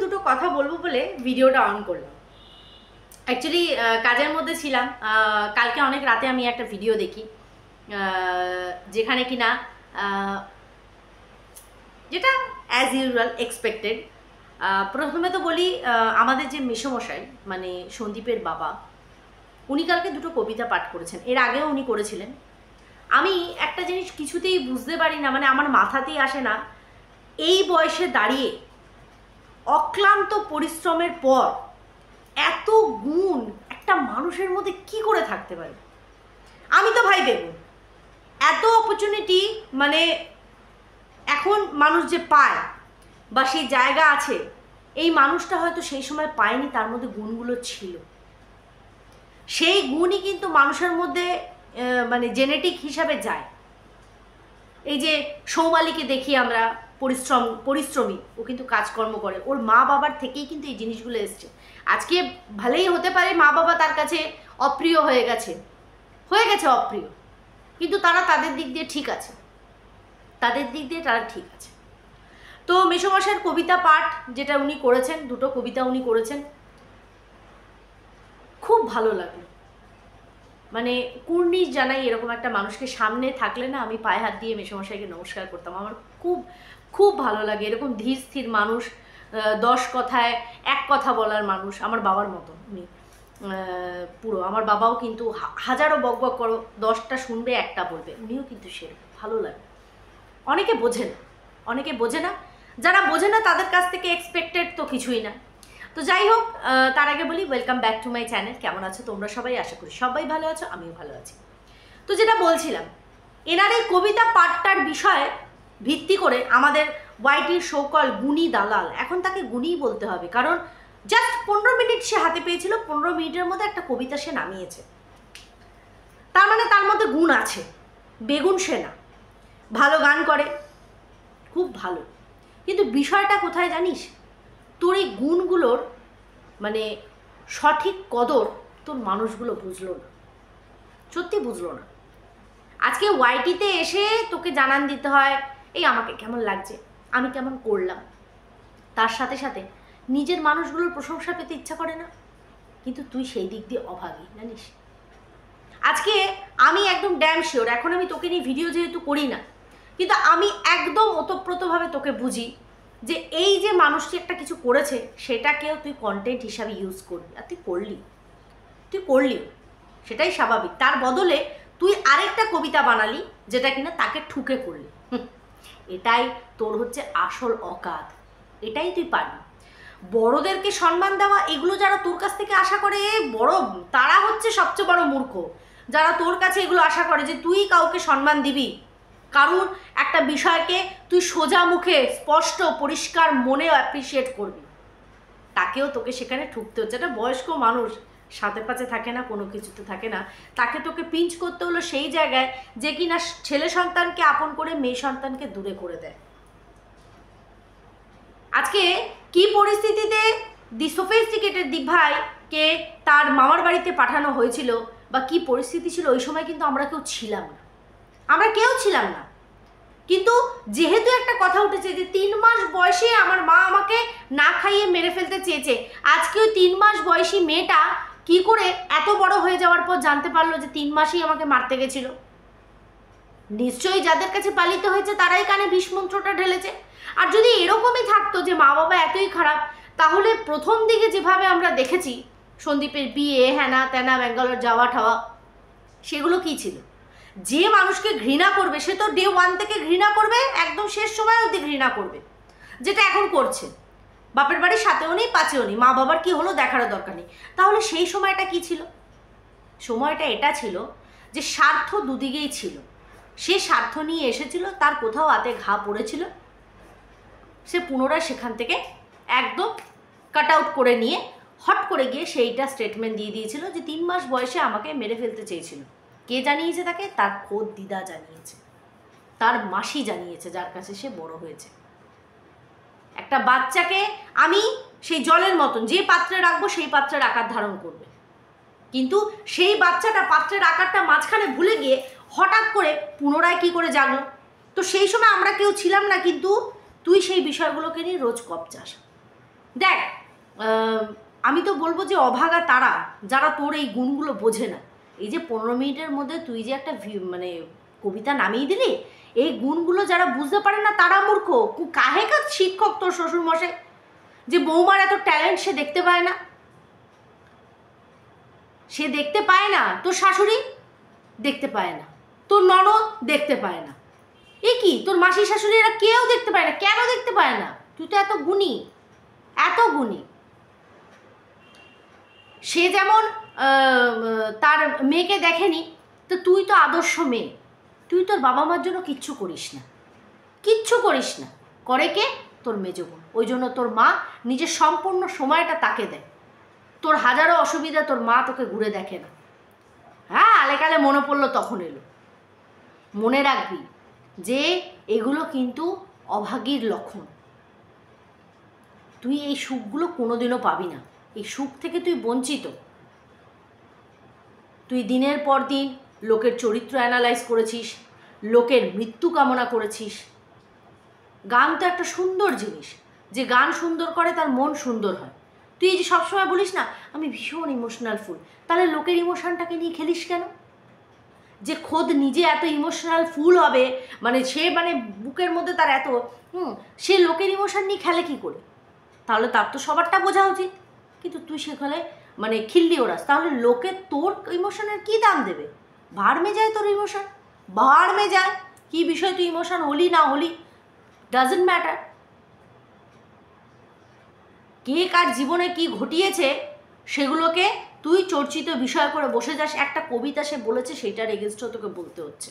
দুটো কথা বলবো বলে ভিডিওটা অন করলাম। অ্যাকচুয়ালি কাজের মধ্যে ছিলাম। কালকে অনেক রাতে আমি একটা ভিডিও দেখি, যেখানে কিনা যেটা অ্যাজ ইউজুয়াল এক্সপেক্টেড। প্রথমে তো বলি, আমাদের যে মেসোমশাই মানে সন্দীপের বাবা, উনি কালকে দুটো কবিতা পাঠ করেছেন। এর আগেও উনি করেছিলেন। আমি একটা জিনিস কিছুতেই বুঝতে পারি না, মানে আমার মাথাতেই আসে না, এই বয়সে দাঁড়িয়ে অক্লান্ত পরিশ্রমের পর এত গুণ একটা মানুষের মধ্যে কি করে থাকতে পারে। আমি তো ভাই দেখুন, এত অপরচুনিটি মানে এখন মানুষ যে পায় বা সেই জায়গা আছে, এই মানুষটা হয়তো সেই সময় পায়নি, তার মধ্যে গুণগুলো ছিল। সেই গুণই কিন্তু মানুষের মধ্যে মানে জেনেটিক হিসাবে যায়। এই যে সৌমালিকে দেখি আমরা, পরিশ্রমী, ও কিন্তু কাজকর্ম করে, ওর মা বাবার থেকেই কিন্তু এই জিনিসগুলো এসছে। আজকে ভালোই হতে পারে মা বাবা তার কাছে অপ্রিয় হয়ে গেছে অপ্রিয়, কিন্তু তারা তাদের দিক দিয়ে ঠিক আছে, তারা ঠিক আছে। তো মেসোমশাইয়ের কবিতা পাঠ যেটা উনি করেছেন, দুটো কবিতা উনি করেছেন, খুব ভালো লাগলো। মানে কুর্নিশ জানাই, এরকম একটা মানুষকে সামনে থাকলে না আমি পায়ে হাত দিয়ে মেসোমশাইকে নমস্কার করতাম। আমার খুব খুব ভালো লাগে এরকম ধীর স্থির মানুষ, 10 কথায় 1 কথা বলার মানুষ। আমার বাবার মতো উনি পুরো। আমার বাবাও কিন্তু হাজারো বকবক করো, 10টা শুনবে 1টা বলবে, উনিও কিন্তু সেরকম। ভালো লাগে। অনেকে বোঝে না, যারা বোঝে না তাদের কাছ থেকে এক্সপেক্টেড তো কিছুই না। তো যাই হোক, তার আগে বলি welcome back to my channel. কেমন আছো তোমরা সবাই? আশা করি সবাই ভালো আছো, আমিও ভালো আছি। তো যেটা বলছিলাম, এনার এই কবিতা পাঠটার বিষয়ে ভিত্তি করে আমাদের ওয়াইটির সকল গুণী দালাল, এখন তাকে গুণীই বলতে হবে, কারণ জাস্ট 15 মিনিট সে হাতে পেয়েছিল, 15 মিনিটের মধ্যে একটা কবিতা সে নামিয়েছে। তার মানে তার মধ্যে গুণ আছে, বেগুন সে না। ভালো গান করে, খুব ভালো, কিন্তু বিষয়টা কোথায় জানিস? তোর এই গুণগুলোর মানে সঠিক কদর তোর মানুষগুলো বুঝলো না, সত্যি বুঝলো না। আজকে ওয়াইটিতে এসে তোকে জানান দিতে হয় এই আমাকে কেমন লাগছে, আমি কেমন করলাম, তার সাথে সাথে নিজের মানুষগুলোর প্রশংসা পেতে ইচ্ছা করে না। কিন্তু তুই সেই দিক দিয়ে অভাগী, জানিস। আজকে আমি একদম ড্যাম শিওর, এখন আমি তোকে নিয়ে ভিডিও যেহেতু করি না, কিন্তু আমি একদম ওতপ্রোতভাবে তোকে বুঝি যে এই যে মানুষটি একটা কিছু করেছে, সেটাকেও তুই কন্টেন্ট হিসাবে ইউজ করবি। আর তুই করলি, সেটাই স্বাভাবিক। তার বদলে তুই আরেকটা কবিতা বানালি, যেটা কিনা তাকে ঠুকে করলি। এটাই তোর হচ্ছে আসল অকাত, এটাই তুই পারবি। বড়দেরকে সম্মান দেওয়া, এগুলো যারা তোর কাছ থেকে আশা করে, বড় তারা হচ্ছে সবচেয়ে বড় মূর্খ, যারা তোর কাছে এগুলো আশা করে যে তুই কাউকে সম্মান দিবি, কারণ একটা বিষয়কে তুই সোজা মুখে স্পষ্ট পরিষ্কার মনে অ্যাপ্রিসিয়েট করবি, তাকেও তোকে সেখানে ঠুকতে হচ্ছে। একটা বয়স্ক মানুষ সাথে পাশে থাকে না, কোনো কিছুতে থাকে না, তাকে তোকে পিঞ্চ করতে হলো সেই জায়গায় যে কিনা ছেলে সন্তানকে আপন করে মেয়ে সন্তানকে দূরে করে দেয়। আজকে কি পরিস্থিতিতে দি সোফিস্টিকেটেড দি ভাইকে তার মামার বাড়িতে পাঠানো হয়েছিল, বা কি পরিস্থিতি ছিল ওই সময়, কিন্তু আমরা কেউ ছিলাম না। কিন্তু যেহেতু একটা কথা উঠেছে যে 3 মাস বয়সে আমার মা আমাকে না খাইয়ে মেরে ফেলতে চেয়েছে, আজকে ওই 3 মাস বয়সী মেয়েটা কি করে এত বড় হয়ে যাওয়ার পর জানতে পারলো যে 3 মাসেই আমাকে মারতে গেছিল? নিশ্চয়ই যাদের কাছে পালিত হয়েছে তারাই কানে বিষ মন্ত্রটা ঢেলেছে। আর যদি এরকমই থাকতো যে মা বাবা এতই খারাপ, তাহলে প্রথম দিকে যেভাবে আমরা দেখেছি সন্দীপের বিয়ে, হ্যানা ত্যানা, ব্যাঙ্গালোর যাওয়া ঠাওয়া, সেগুলো কি ছিল? যে মানুষকে ঘৃণা করবে সে তো ডে 1 থেকে ঘৃণা করবে, একদম শেষ সময় অবধি ঘৃণা করবে, যেটা এখন করছে। বাপের বাড়ির সাথেও নেই, পাশেও নেই, মা বাবার কি হলো দেখারও দরকার নেই। তাহলে সেই সময়টা কি ছিল? সময়টা এটা ছিল যে স্বার্থ দুদিকেই ছিল। সে স্বার্থ নিয়ে এসেছিল, তার কোথাও হাতে ঘা পড়েছিল, সে পুনরায় সেখান থেকে একদম কাট আউট করে নিয়ে হট করে গিয়ে সেইটা স্টেটমেন্ট দিয়ে দিয়েছিল যে 3 মাস বয়সে আমাকে মেরে ফেলতে চেয়েছিল। কে জানিয়েছে তাকে? তার খোদ দিদা জানিয়েছে, তার মাসি জানিয়েছে, যার কাছে সে বড় হয়েছে। একটা বাচ্চাকে আমি সেই জলের মতন যে পাত্রে রাখবো সেই পাত্রের আকার ধারণ করবে, কিন্তু সেই বাচ্চাটা পাত্রের আকারটা মাঝখানে ভুলে গিয়ে হঠাৎ করে পুনরায় কি করে জাগলো? তো সেই সময় আমরা কেউ ছিলাম না, কিন্তু তুই সেই বিষয়গুলোকে নিয়ে রোজ কপচাস। দেখ, আমি তো বলবো যে অভাগা তারা যারা তোর এই গুণগুলো বোঝে না। এই যে 15 মিনিটের মধ্যে তুই যে একটা মানে কবিতা নামিয়ে দিলি, এই গুণগুলো যারা বুঝতে পারে না তারা মূর্খ। কাহেকার শিক্ষক তোর শ্বশুরমশাই, যে বৌমার এত ট্যালেন্ট সে দেখতে পায় না, সে দেখতে পায় না। তোর শাশুড়ি দেখতে পায় না, তোর ননদ দেখতে পায় না, এ কি তোর মাসি শাশুড়ি এরা কেউ দেখতে পায় না। কেন দেখতে পায় না? তুই তো এত গুণী, এত গুণী। সে যেমন তার মেয়েকে দেখেনি, তো তুই তো আদর্শ মেয়ে। তুই তোর বাবা মার জন্য কিচ্ছু করিস না, কিচ্ছু করিস না। করে কে? তোর মেজ বোন। ওই জন্য তোর মা নিজের সম্পূর্ণ সময়টা তাকে দেয়। তোর হাজারো অসুবিধা তোর মা তোকে ঘুরে দেখে না। হ্যাঁ, আলেকালে মনে পড়লো তখন এলো। মনে রাখবি যে এগুলো কিন্তু অভাগীর লক্ষণ। তুই এই সুখগুলো কোনোদিনও পাবি না, এই সুখ থেকে তুই বঞ্চিত। তুই দিনের পর দিন লোকের চরিত্র অ্যানালাইজ করেছিস, লোকের মৃত্যু কামনা করেছিস। গান তো একটা সুন্দর জিনিস, যে গান সুন্দর করে তার মন সুন্দর হয়। তুই এই যে সবসময় বলিস না আমি ভীষণ ইমোশনাল ফুল, তাহলে লোকের ইমোশনটাকে নিয়ে খেলিস কেন? যে খোদ নিজে এত ইমোশনাল ফুল হবে, মানে সে মানে বুকের মধ্যে তার এত সে লোকের ইমোশন নিয়ে খেলে কী করে? তাহলে তার তো সবারটা বোঝা উচিত। কিন্তু তুই সেখানে মানে খিল্লি ওড়াস, তাহলে লোকে তোর ইমোশনের কী দাম দেবে? ভাড় মে যায় তোর ইমোশন, ভাড় মে যায়। কী বিষয় তুই ইমোশন হলি না হলি ডাজন্ট ম্যাটার। কে কার জীবনে কি ঘটিয়েছে সেগুলোকে তুই চর্চিত বিষয় করে বসে যাস। একটা কবিতা সে বলেছে সেটার এগেনস্টও তোকে বলতে হচ্ছে।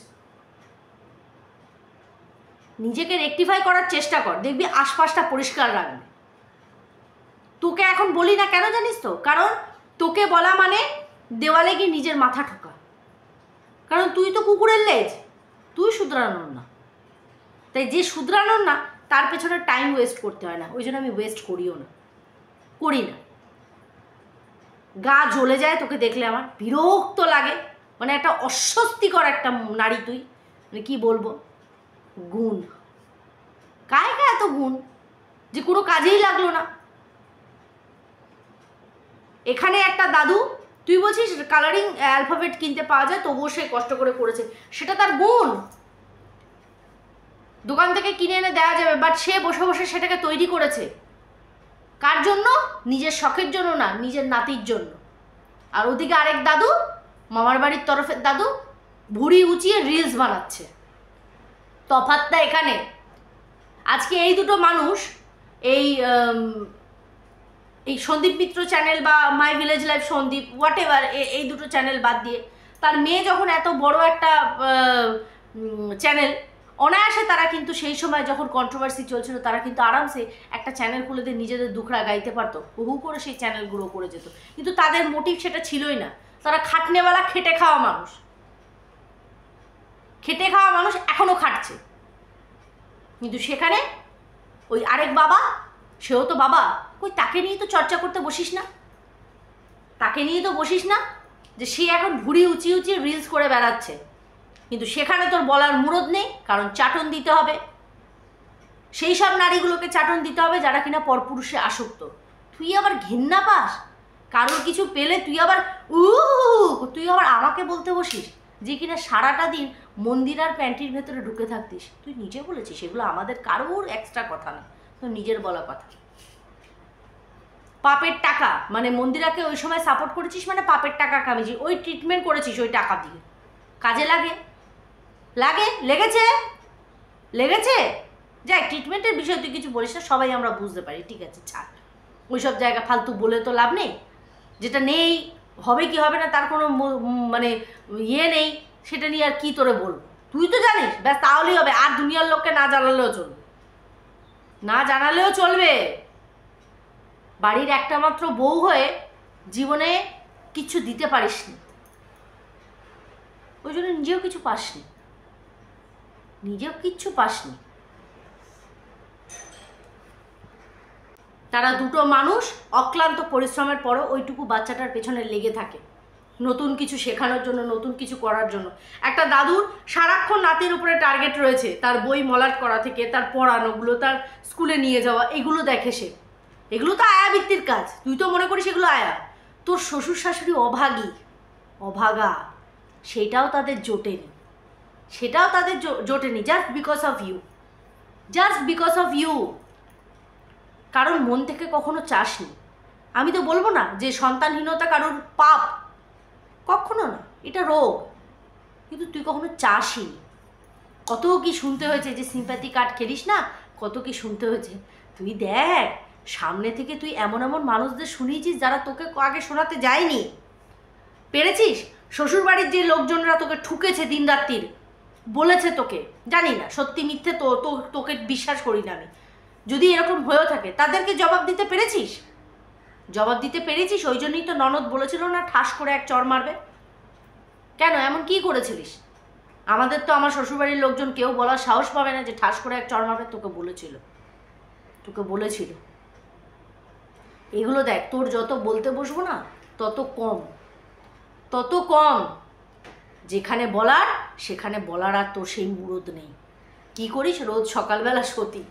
নিজেকে রেকটিফাই করার চেষ্টা কর, দেখবি আশপাশটা পরিষ্কার রাখবে। তোকে এখন বলি না কেন জানিস তো? কারণ তোকে বলা মানে দেওয়ালে গিয়ে নিজের মাথা ঠোকা। কারণ তুই তো কুকুরের লেজ, তুই শুধরানোর না। তাই যে শুধরানোর না তার পেছনে টাইম ওয়েস্ট করতে হয় না, ওই জন্য আমি ওয়েস্ট করিও না, করি না। গা জ্বলে যায় তোকে দেখলে, আমার বিরক্ত লাগে। মানে একটা অস্বস্তিকর একটা নারী তুই, মানে কী বলবো। গুণ কায় কায় এত গুণ যে কোনো কাজেই লাগলো না। এখানে একটা দাদু, তুই বলছিস কালারিং অ্যালফাবেট কিনতে পাওয়া যায়, তবুও সে কষ্ট করে করেছে, সেটা তার গুণ। দোকান থেকে কিনে এনে দেওয়া যাবে, বাট সে বসে বসে সেটাকে তৈরি করেছে। কার জন্য? নিজের শখের জন্য না, নিজের নাতির জন্য। আর ওদিকে আরেক দাদু, মামার বাড়ির তরফের দাদু, ভুঁড়ি উঁচিয়ে রিলস বানাচ্ছে। তফাৎটা এখানে। আজকে এই দুটো মানুষ, এই সন্দীপ মিত্র চ্যানেল বা my village life Sandip, whatever, এই দুটো চ্যানেল বাদ দিয়ে তার মেয়ে যখন এত বড় একটা চ্যানেল, অনায়াসে তারা কিন্তু সেই সময় যখন কন্ট্রোভার্সি চলছিল তারা কিন্তু আরামসে একটা চ্যানেল খুলে দিয়ে নিজেদের দুখড়া গাইতে পারতো, হু করে সেই চ্যানেল গ্রো করে যেত। কিন্তু তাদের মোটিভ সেটা ছিলই না। তারা খাটনেওয়ালা, খেটে খাওয়া মানুষ, খেটে খাওয়া মানুষ, এখনও খাটছে। কিন্তু সেখানে ওই আরেক বাবা, সেও তো বাবা, কই তাকে নিয়ে তো চর্চা করতে বসিস না, তাকে নিয়ে তো বসিস না, যে সে এখন ভুঁড়ি উঁচিয়ে উঁচিয়ে রিলস করে বেড়াচ্ছে। কিন্তু সেখানে তোর বলার মুরদ নেই, কারণ চাটন দিতে হবে। সেই সব নারীগুলোকে চাটন দিতে হবে যারা কিনা পরপুরুষে আসক্ত। তুই আবার ঘেন্না পাস কারোর কিছু পেলে, তুই আবার তুই আবার আমাকে বলতে বসিস যে কিনা সারাটা দিন মন্দির আর প্যান্টির ভেতরে ঢুকে থাকতিস। তুই নিজে বলেছিস, এগুলো আমাদের কারোর এক্সট্রা কথা না, তোর নিজের বলা কথা। পাপের টাকা মানে মন্দিরাকে ওই সময় সাপোর্ট করেছিস, মানে পাপের টাকা কামিয়েছিস, ওই ট্রিটমেন্ট করেছিস ওই টাকা দিয়ে। কাজে লাগে, লাগে, লেগেছে, লেগেছে। যাই, ট্রিটমেন্টের বিষয়ে তুই কিছু বলিস না, সবাই আমরা বুঝতে পারি, ঠিক আছে, ছাড়। ওই সব জায়গা ফালতু বলে তো লাভ নেই। যেটা নেই, হবে কি হবে না তার কোনো মানে ইয়ে নেই, সেটা নিয়ে আর কি তোরে বলবো। তুই তো জানিস, ব্যাস তাহলেই হবে। আর দুনিয়ার লোককে না জানালেও চলবে, না জানালেও চলবে। বাড়ির একটা মাত্র বউ হয়ে জীবনে কিছু দিতে পারিসনি, ওই জন্য নিজেও কিছু পাসনি, নিজেও কিচ্ছু পাসনি। তারা দুটো মানুষ অক্লান্ত পরিশ্রমের পরও ওইটুকু বাচ্চাটার পেছনে লেগে থাকে, নতুন কিছু শেখানোর জন্য, নতুন কিছু করার জন্য। একটা দাদুর সারাক্ষণ নাতির উপরে টার্গেট রয়েছে, তার বই মলাট করা থেকে তার পড়ানোগুলো, তার স্কুলে নিয়ে যাওয়া, এগুলো দেখে সে। এগুলো তো আয়াবৃত্তির কাজ, তুই তো মনে করিস এগুলো আয়া। তোর শ্বশুর শাশুড়ি অভাগী, অভাগা, সেটাও তাদের জোটেনি, সেটাও তাদের জোটেনি, just because of you, just because of you. কারণ মন থেকে কখনো চাসনি। আমি তো বলবো না যে সন্তানহীনতা কারোর পাপ, কখনো না, এটা রোগ, কিন্তু তুই কখনো চাসই। কত কি শুনতে হয়েছে যে সিম্প্যাথি কার্ড খেলিস না, কত কি শুনতে হয়েছে। তুই দেখ সামনে থেকে তুই এমন এমন মানুষদের শুনিয়েছিস যারা তোকে আগে শোনাতে যায়নি। পেরেছিস? শ্বশুরবাড়ির যে লোকজনরা তোকে ঠুকেছে দিন রাত্রির, বলেছে তোকে, জানি না সত্যি মিথ্যে, তোকে বিশ্বাস করি না আমি। যদি এরকম হয়েও থাকে তাদেরকে জবাব দিতে পেরেছিস? জবাব দিতে পেরেছিস? ওই জন্যই তো ননদ বলেছিল না ঠাস করে এক চড় মারবে। কেন এমন কি করেছিলিস? আমাদের তো আমার শ্বশুরবাড়ির লোকজন কেউ বলার সাহস পাবে না যে ঠাস করে এক চড় মারবে। তোকে বলেছিল, তোকে বলেছিল। এগুলো দেখ, তোর যত বলতে বসবো না তত কম, তত কম। যেখানে বলার সেখানে বলার আর তোর সেই মুরদ নেই। কি করিস রোজ সকালবেলা? সতী,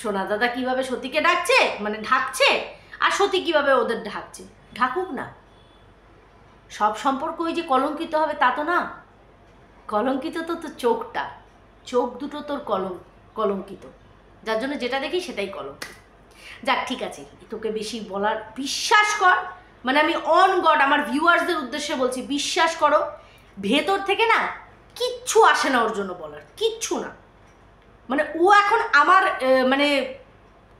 সোনা দাদা কিভাবে সতীকে ডাকছে, মানে ঢাকছে, আর সতী কিভাবে ওদের ঢাকছে। ঢাকুক না, সব সম্পর্ক ওই যে কলঙ্কিত হবে তা তো না। কলঙ্কিত তো তোর চোখটা, চোখ দুটো তোর কলঙ্কিত, যার জন্য যেটা দেখি সেটাই কলঙ্কিত। যাক ঠিক আছে, তোকে বেশি বলার, বিশ্বাস কর, মানে আমি অন গড আমার ভিউয়ার্সদের উদ্দেশ্যে বলছি, বিশ্বাস করো ভেতর থেকে না কিচ্ছু আসে না ওর জন্য বলার, কিচ্ছু না। মানে ও এখন আমার মানে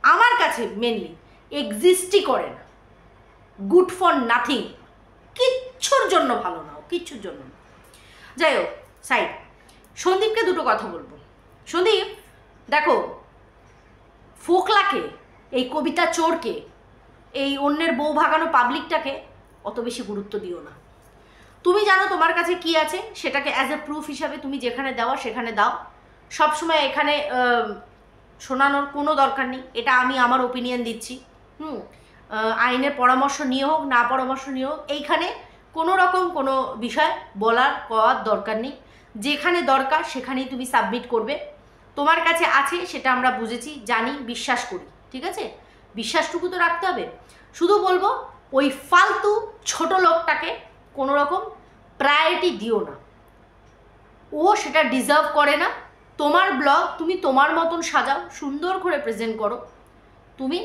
আমার কাছে মেনলি এক্সিস্টই করে না, গুড ফর নাথিং, কিচ্ছুর জন্য ভালো না, কিচ্ছুর জন্য না। যাই হোক সাইড। সন্দীপকে দুটো কথা বলবো। সন্দীপ দেখো, ফোকলাকে, এই কবিতা চোরকে, এই অন্যের বউ ভাগানো পাবলিকটাকে অত বেশি গুরুত্ব দিও না। তুমি জানো তোমার কাছে কি আছে, সেটাকে অ্যাজ এ প্রুফ হিসাবে তুমি যেখানে দেওয়া সেখানে দাও। সবসময় এখানে শোনানোর কোনো দরকার নেই, এটা আমি আমার ওপিনিয়ন দিচ্ছি। আইনের পরামর্শ নিয়ে হোক, না পরামর্শ নিয়ে হোক, এইখানে কোনো রকম কোনো বিষয় বলার করার দরকার নেই। যেখানে দরকার সেখানেই তুমি সাবমিট করবে। তোমার কাছে আছে সেটা আমরা বুঝেছি, জানি, বিশ্বাস করি, ঠিক আছে? বিশ্বাসটুকু তো রাখতে হবে। শুধু বলবো ওই ফালতু ছোট লোকটাকে কোনো রকম প্রায়োরিটি দিও না, ও সেটা ডিজার্ভ করে না। তোমার ব্লগ তুমি তোমার মতন সাজাও, সুন্দর করে প্রেজেন্ট করো, তুমি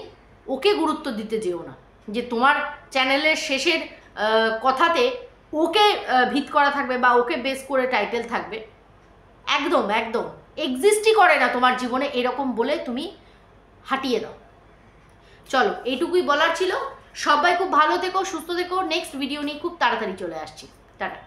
ওকে গুরুত্ব দিতে যেও না যে তোমার চ্যানেলের শেষের কথাতে ওকে ভিত করা থাকবে বা ওকে বেস করে টাইটেল থাকবে। একদম একদম এক্সিস্টই করে না তোমার জীবনে, এরকম বলে তুমি হাঁটিয়ে দাও। চলো এইটুকুই বলার ছিল। সবাই খুব ভালো থেকো, সুস্থ থেকো। নেক্সট ভিডিও নিয়ে খুব তাড়াতাড়ি চলে আসছি। টাটা।